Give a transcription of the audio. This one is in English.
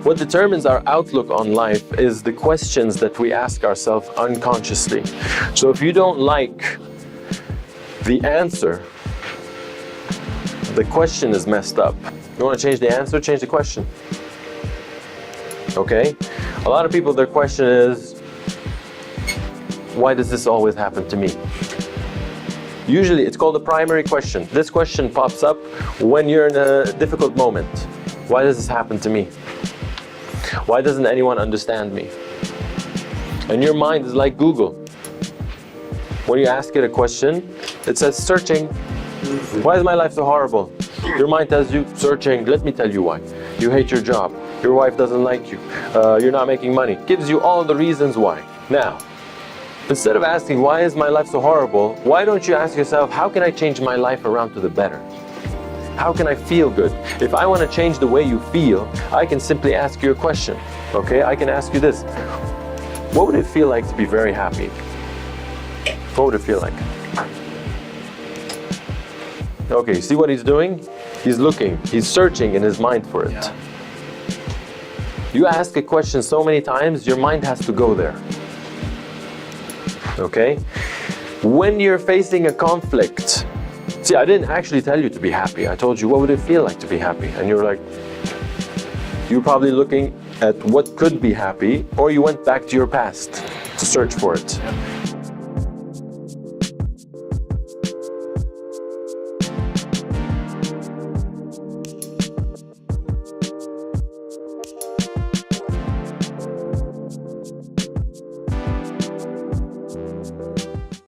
What determines our outlook on life is the questions that we ask ourselves unconsciously. So if you don't like the answer, the question is messed up. You want to change the answer, change the question. Okay? A lot of people, their question is, why does this always happen to me? Usually it's called a primary question. This question pops up when you're in a difficult moment. Why does this happen to me? Why doesn't anyone understand me? And your mind is like Google. When you ask it a question, it says searching. Why is my life so horrible? Your mind tells you searching. Let me tell you why. You hate your job. Your wife doesn't like you. You're not making money. Gives you all the reasons why. Now, instead of asking, why is my life so horrible? Why don't you ask yourself, how can I change my life around to the better? How can I feel good? If I want to change the way you feel, I can simply ask you a question. Okay, I can ask you this. What would it feel like to be very happy? What would it feel like? Okay, see what he's doing? He's looking, he's searching in his mind for it. Yeah. You ask a question so many times, your mind has to go there. Okay? When you're facing a conflict, see, I didn't actually tell you to be happy. I told you, what would it feel like to be happy? And you're like, you're probably looking at what could be happy, or you went back to your past to search for it.